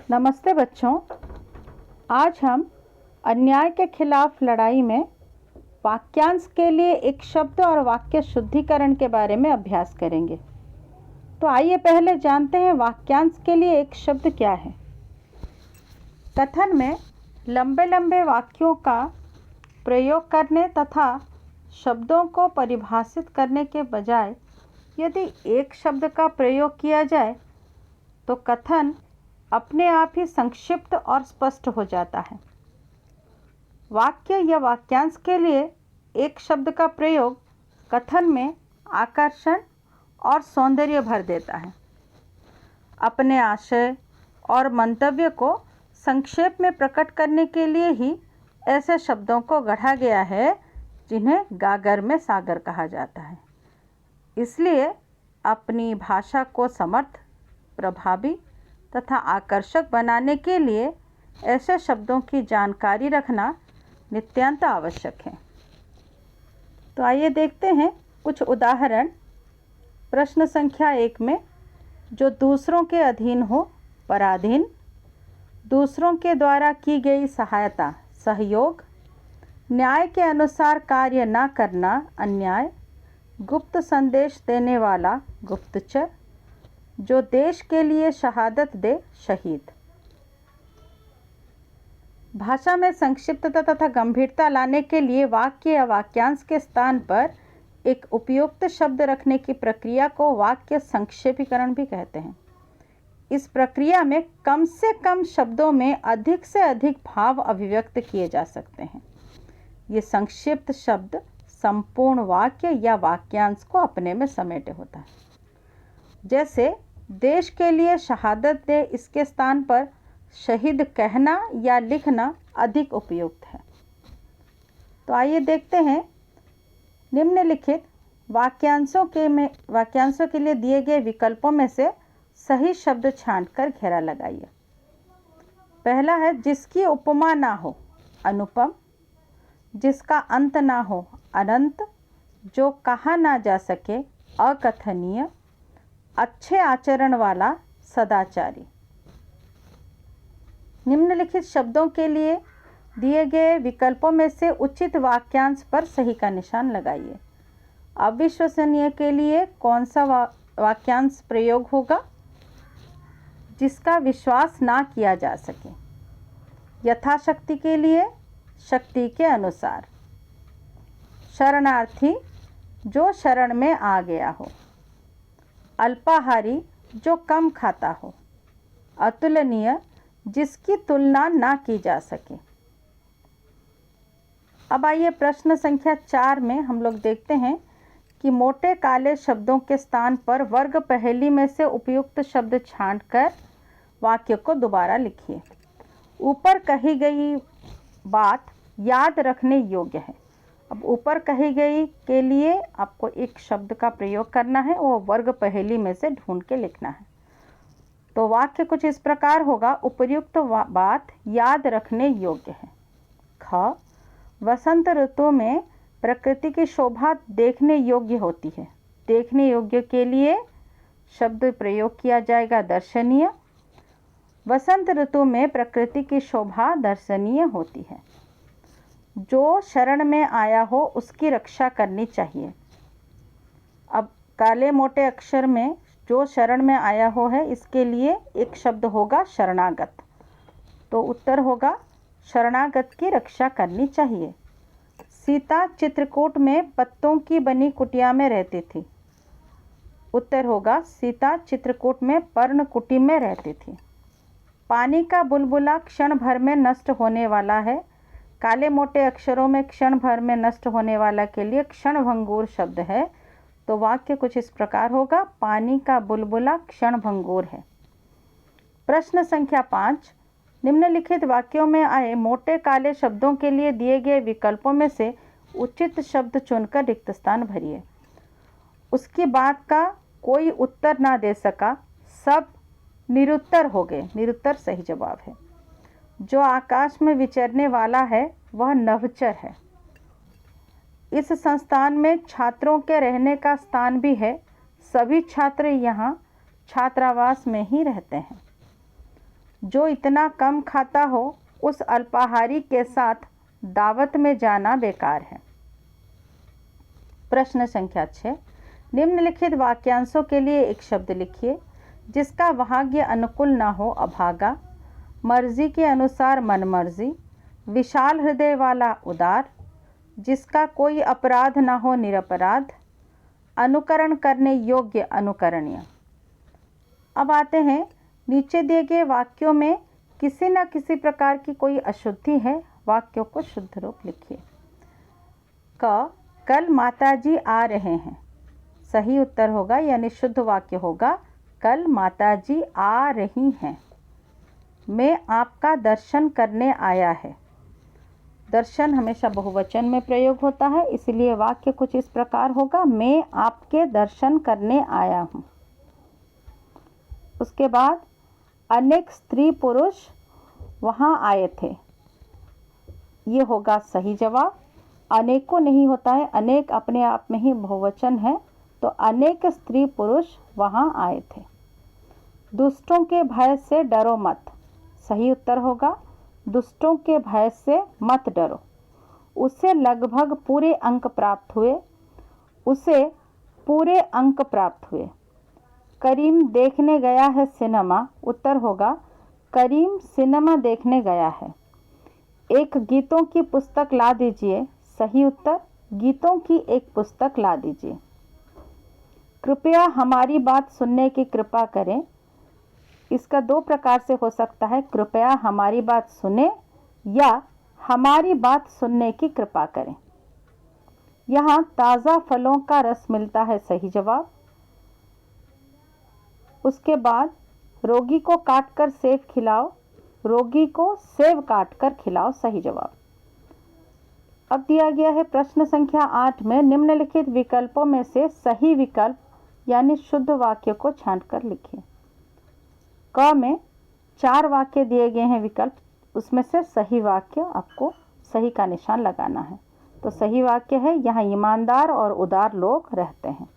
नमस्ते बच्चों। आज हम अन्याय के खिलाफ लड़ाई में वाक्यांश के लिए एक शब्द और वाक्य शुद्धिकरण के बारे में अभ्यास करेंगे। तो आइए पहले जानते हैं वाक्यांश के लिए एक शब्द क्या है। कथन में लंबे लंबे वाक्यों का प्रयोग करने तथा शब्दों को परिभाषित करने के बजाय यदि एक शब्द का प्रयोग किया जाए तो कथन अपने आप ही संक्षिप्त और स्पष्ट हो जाता है। वाक्य या वाक्यांश के लिए एक शब्द का प्रयोग कथन में आकर्षण और सौंदर्य भर देता है। अपने आशय और मंतव्य को संक्षेप में प्रकट करने के लिए ही ऐसे शब्दों को गढ़ा गया है जिन्हें गागर में सागर कहा जाता है। इसलिए अपनी भाषा को समर्थ, प्रभावी तथा आकर्षक बनाने के लिए ऐसे शब्दों की जानकारी रखना नितांत आवश्यक है। तो आइए देखते हैं कुछ उदाहरण। प्रश्न संख्या 1 में जो दूसरों के अधीन हो पराधीन, दूसरों के द्वारा की गई सहायता सहयोग, न्याय के अनुसार कार्य न करना अन्याय, गुप्त संदेश देने वाला गुप्तचर, जो देश के लिए शहादत दे शहीद। भाषा में संक्षिप्तता तथा गंभीरता लाने के लिए वाक्य या वाक्यांश के स्थान पर एक उपयुक्त शब्द रखने की प्रक्रिया को वाक्य संक्षेपीकरण भी कहते हैं। इस प्रक्रिया में कम से कम शब्दों में अधिक से अधिक भाव अभिव्यक्त किए जा सकते हैं। ये संक्षिप्त शब्द संपूर्ण वाक्य या वाक्यांश को अपने में समेटे होता है। जैसे देश के लिए शहादत दे, इसके स्थान पर शहीद कहना या लिखना अधिक उपयुक्त है। तो आइए देखते हैं निम्नलिखित वाक्यांशों के लिए दिए गए विकल्पों में से सही शब्द छांटकर घेरा लगाइए। पहला है जिसकी उपमा ना हो अनुपम, जिसका अंत ना हो अनंत, जो कहा ना जा सके अकथनीय, अच्छे आचरण वाला सदाचारी। निम्नलिखित शब्दों के लिए दिए गए विकल्पों में से उचित वाक्यांश पर सही का निशान लगाइए। अविश्वसनीय के लिए कौन सा वाक्यांश प्रयोग होगा? जिसका विश्वास ना किया जा सके। यथाशक्ति के लिए शक्ति के अनुसार। शरणार्थी जो शरण में आ गया हो। अल्पाहारी जो कम खाता हो। अतुलनीय जिसकी तुलना ना की जा सके। अब आइए प्रश्न संख्या 4 में हम लोग देखते हैं कि मोटे काले शब्दों के स्थान पर वर्ग पहेली में से उपयुक्त शब्द छांटकर वाक्य को दोबारा लिखिए। ऊपर कही गई बात याद रखने योग्य है। अब ऊपर कही गई के लिए आपको एक शब्द का प्रयोग करना है, वो वर्ग पहेली में से ढूंढ के लिखना है। तो वाक्य कुछ इस प्रकार होगा। उपर्युक्त बात याद रखने योग्य है। ख वसंत ऋतु में प्रकृति की शोभा देखने योग्य होती है। देखने योग्य के लिए शब्द प्रयोग किया जाएगा दर्शनीय। वसंत ऋतु में प्रकृति की शोभा दर्शनीय होती है। जो शरण में आया हो उसकी रक्षा करनी चाहिए। अब काले मोटे अक्षर में जो शरण में आया हो है, इसके लिए एक शब्द होगा शरणागत। तो उत्तर होगा शरणागत की रक्षा करनी चाहिए। सीता चित्रकूट में पत्तों की बनी कुटिया में रहती थी। उत्तर होगा सीता चित्रकूट में पर्णकुटी में रहती थी। पानी का बुलबुला क्षण भर में नष्ट होने वाला है। काले मोटे अक्षरों में क्षण भर में नष्ट होने वाला के लिए क्षणभंगुर शब्द है। तो वाक्य कुछ इस प्रकार होगा। पानी का बुलबुला क्षणभंगुर है। प्रश्न संख्या 5 निम्नलिखित वाक्यों में आए मोटे काले शब्दों के लिए दिए गए विकल्पों में से उचित शब्द चुनकर रिक्त स्थान भरिए। उसकी बात का कोई उत्तर ना दे सका, सब निरुत्तर हो गए। निरुत्तर सही जवाब है। जो आकाश में विचरने वाला है वह नभचर है। इस संस्थान में छात्रों के रहने का स्थान भी है। सभी छात्र यहाँ छात्रावास में ही रहते हैं। जो इतना कम खाता हो उस अल्पाहारी के साथ दावत में जाना बेकार है। प्रश्न संख्या 6, निम्नलिखित वाक्यांशों के लिए एक शब्द लिखिए जिसका भाग्य अनुकूल न हो अभागा, मर्जी के अनुसार मनमर्जी, विशाल हृदय वाला उदार, जिसका कोई अपराध न हो निरपराध, अनुकरण करने योग्य अनुकरणीय। अब आते हैं, नीचे दिए गए वाक्यों में किसी न किसी प्रकार की कोई अशुद्धि है, वाक्यों को शुद्ध रूप लिखिए। क, कल माताजी आ रहे हैं। सही उत्तर होगा यानी शुद्ध वाक्य होगा कल माताजी आ रही हैं। मैं आपका दर्शन करने आया है। दर्शन हमेशा बहुवचन में प्रयोग होता है, इसलिए वाक्य कुछ इस प्रकार होगा, मैं आपके दर्शन करने आया हूँ। उसके बाद अनेक स्त्री पुरुष वहाँ आए थे। ये होगा सही जवाब। अनेकों नहीं होता है, अनेक अपने आप में ही बहुवचन है, तो अनेक स्त्री पुरुष वहाँ आए थे। दुष्टों के भय से डरो मत। सही उत्तर होगा दुष्टों के भय से मत डरो। उसे लगभग पूरे अंक प्राप्त हुए। उसे पूरे अंक प्राप्त हुए। करीम देखने गया है सिनेमा। उत्तर होगा करीम सिनेमा देखने गया है। एक गीतों की पुस्तक ला दीजिए। सही उत्तर गीतों की एक पुस्तक ला दीजिए। कृपया हमारी बात सुनने की कृपा करें। इसका दो प्रकार से हो सकता है, कृपया हमारी बात सुने या हमारी बात सुनने की कृपा करें। यहाँ ताज़ा फलों का रस मिलता है। सही जवाब। उसके बाद रोगी को काटकर सेब खिलाओ। रोगी को सेब काटकर खिलाओ। सही जवाब। अब दिया गया है प्रश्न संख्या 8 में निम्नलिखित विकल्पों में से सही विकल्प यानी शुद्ध वाक्य को छांटकर लिखिए। क में 4 वाक्य दिए गए हैं विकल्प, उसमें से सही वाक्य आपको सही का निशान लगाना है। तो सही वाक्य है यहाँ ईमानदार और उदार लोग रहते हैं।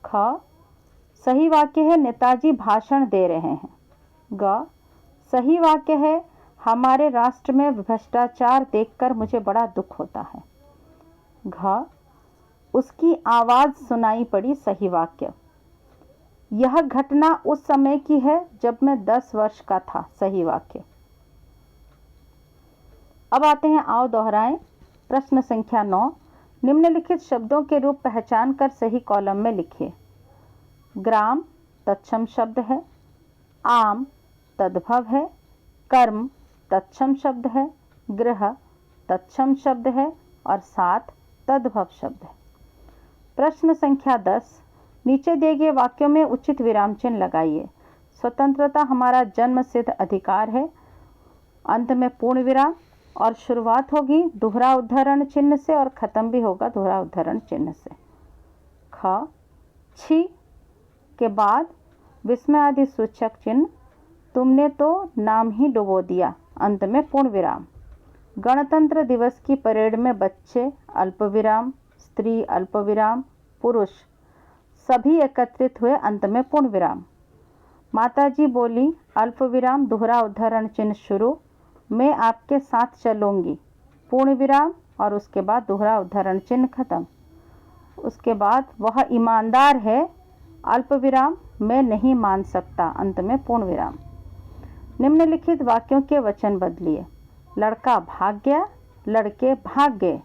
ख, सही वाक्य है नेताजी भाषण दे रहे हैं। ग, सही वाक्य है हमारे राष्ट्र में भ्रष्टाचार देखकर मुझे बड़ा दुख होता है। घ, उसकी आवाज़ सुनाई पड़ी। सही वाक्य, यह घटना उस समय की है जब मैं 10 वर्ष का था। सही वाक्य। अब आते हैं, आओ दोहराएं। प्रश्न संख्या 9, निम्नलिखित शब्दों के रूप पहचान कर सही कॉलम में लिखिए। ग्राम तत्सम शब्द है। आम तद्भव है। कर्म तत्सम शब्द है। गृह तत्सम शब्द है और साथ तद्भव शब्द है। प्रश्न संख्या 10, नीचे दिए गए वाक्यों में उचित विराम चिन्ह लगाइए। स्वतंत्रता हमारा जन्म सिद्ध अधिकार है। अंत में पूर्ण विराम और शुरुआत होगी दोहरा उद्धरण चिन्ह से और खत्म भी होगा दोहरा उद्धरण चिन्ह से। ख, छी के बाद विस्मय आदि सूचक चिन्ह। तुमने तो नाम ही डुबो दिया। अंत में पूर्ण विराम। गणतंत्र दिवस की परेड में बच्चे अल्प विराम, स्त्री अल्प विराम, पुरुष सभी एकत्रित हुए। अंत में पूर्ण विराम। माताजी बोली अल्प विराम दोहरा उद्धरण चिन्ह शुरू, मैं आपके साथ चलूँगी, पूर्ण विराम और उसके बाद दोहरा उद्धरण चिन्ह खत्म। उसके बाद वह ईमानदार है, अल्प विराम, मैं नहीं मान सकता, अंत में पूर्ण विराम। निम्नलिखित वाक्यों के वचन बदलिए। लड़का भाग गया, लड़के भाग गए।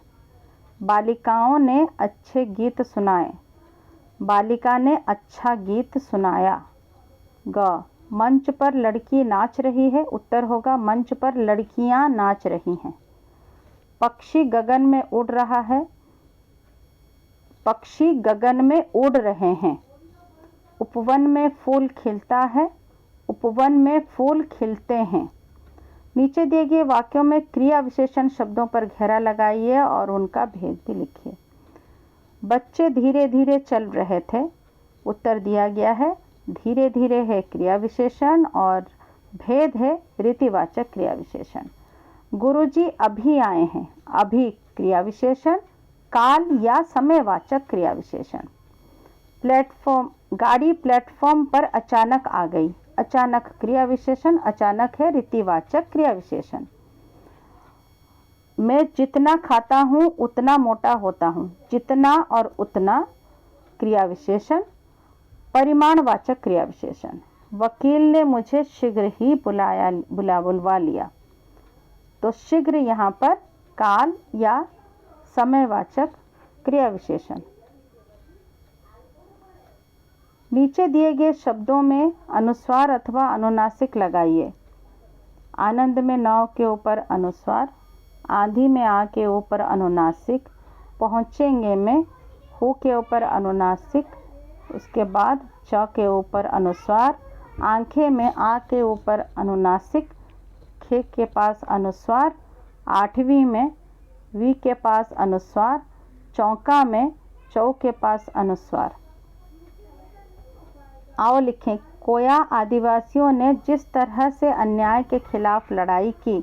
बालिकाओं ने अच्छे गीत सुनाए। बालिका ने अच्छा गीत सुनाया। ग, मंच पर लड़की नाच रही है। उत्तर होगा मंच पर लड़कियां नाच रही हैं। पक्षी गगन में उड़ रहा है। पक्षी गगन में उड़ रहे हैं। उपवन में फूल खिलता है। उपवन में फूल खिलते हैं। नीचे दिए गए वाक्यों में क्रिया विशेषण शब्दों पर घेरा लगाइए और उनका भेद भी लिखिए। बच्चे धीरे धीरे चल रहे थे। उत्तर दिया गया है धीरे धीरे है क्रिया विशेषण और भेद है रीतिवाचक क्रिया विशेषण। गुरुजी अभी आए हैं। अभी क्रिया विशेषण, काल या समयवाचक क्रिया विशेषण। प्लेटफॉर्म, गाड़ी प्लेटफॉर्म पर अचानक आ गई। अचानक क्रिया विशेषण, अचानक है रीतिवाचक क्रिया विशेषण। मैं जितना खाता हूँ उतना मोटा होता हूँ, जितना और उतना क्रिया विशेषण, परिमाणवाचक क्रिया विशेषण। वकील ने मुझे शीघ्र ही बुलवा लिया, तो शीघ्र यहाँ पर काल या समयवाचक क्रिया विशेषण। नीचे दिए गए शब्दों में अनुस्वार अथवा अनुनासिक लगाइए। आनंद में नाव के ऊपर अनुस्वार, आंधी में आ के ऊपर अनुनासिक, पहुँचेंगे में हो के ऊपर अनुनासिक, उसके बाद च के ऊपर अनुस्वार, आंखें में आ के ऊपर अनुनासिक, खे के पास अनुस्वार, आठवीं में वी के पास अनुस्वार, चौका में चौ के पास अनुस्वार। आओ लिखें। कोया आदिवासियों ने जिस तरह से अन्याय के खिलाफ लड़ाई की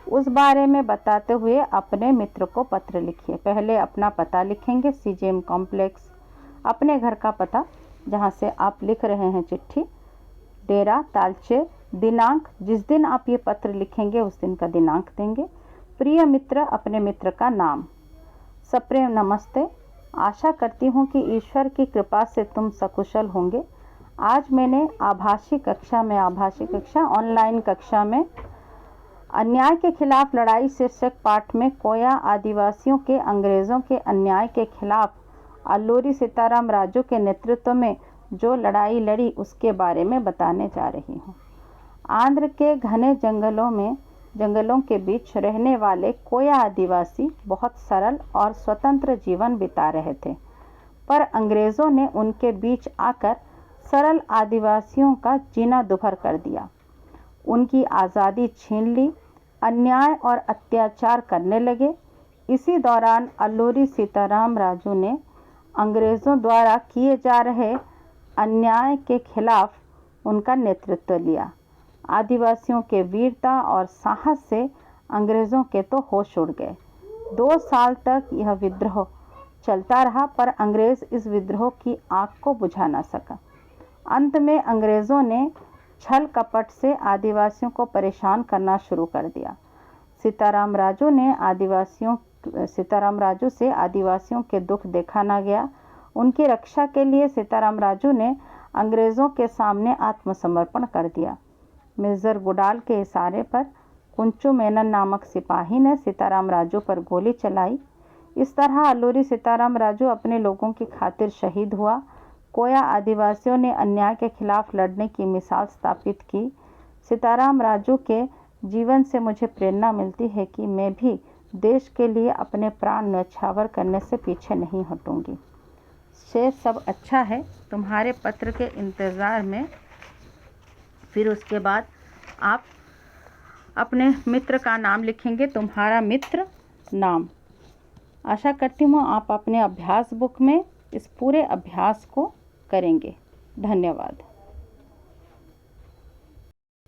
उस बारे में बताते हुए अपने मित्र को पत्र लिखिए। पहले अपना पता लिखेंगे, सीजेएम कॉम्प्लेक्स, अपने घर का पता जहाँ से आप लिख रहे हैं चिट्ठी, डेरा तालचे, दिनांक, जिस दिन आप ये पत्र लिखेंगे उस दिन का दिनांक देंगे। प्रिय मित्र, अपने मित्र का नाम। सप्रेम नमस्ते। आशा करती हूँ कि ईश्वर की कृपा से तुम सकुशल होंगे। आज मैंने ऑनलाइन कक्षा में अन्याय के खिलाफ लड़ाई शीर्षक पाठ में कोया आदिवासियों के अंग्रेज़ों के अन्याय के खिलाफ अल्लूरी सीताराम राजू के नेतृत्व में जो लड़ाई लड़ी उसके बारे में बताने जा रही हूँ। आंध्र के घने जंगलों के बीच रहने वाले कोया आदिवासी बहुत सरल और स्वतंत्र जीवन बिता रहे थे, पर अंग्रेज़ों ने उनके बीच आकर सरल आदिवासियों का जीना दुभर कर दिया, उनकी आज़ादी छीन ली, अन्याय और अत्याचार करने लगे। इसी दौरान अल्लूरी सीताराम राजू ने अंग्रेज़ों द्वारा किए जा रहे अन्याय के खिलाफ उनका नेतृत्व लिया। आदिवासियों के वीरता और साहस से अंग्रेज़ों के तो होश उड़ गए। 2 साल तक यह विद्रोह चलता रहा, पर अंग्रेज़ इस विद्रोह की आग को बुझा न सका। अंत में अंग्रेज़ों ने छल कपट से आदिवासियों को परेशान करना शुरू कर दिया। सीताराम राजू से आदिवासियों के दुख देखा न गया। उनकी रक्षा के लिए सीताराम राजू ने अंग्रेज़ों के सामने आत्मसमर्पण कर दिया। मेजर गुडाल के इशारे पर कुंचू मेनन नामक सिपाही ने सीताराम राजू पर गोली चलाई। इस तरह अल्लूरी सीताराम राजू अपने लोगों की खातिर शहीद हुआ। कोया आदिवासियों ने अन्याय के खिलाफ लड़ने की मिसाल स्थापित की। सीताराम राजू के जीवन से मुझे प्रेरणा मिलती है कि मैं भी देश के लिए अपने प्राण न्यौछावर करने से पीछे नहीं हटूंगी। शेष सब अच्छा है, तुम्हारे पत्र के इंतज़ार में। फिर उसके बाद आप अपने मित्र का नाम लिखेंगे, तुम्हारा मित्र नाम। आशा करती हूँ आप अपने अभ्यास बुक में इस पूरे अभ्यास को करेंगे। धन्यवाद।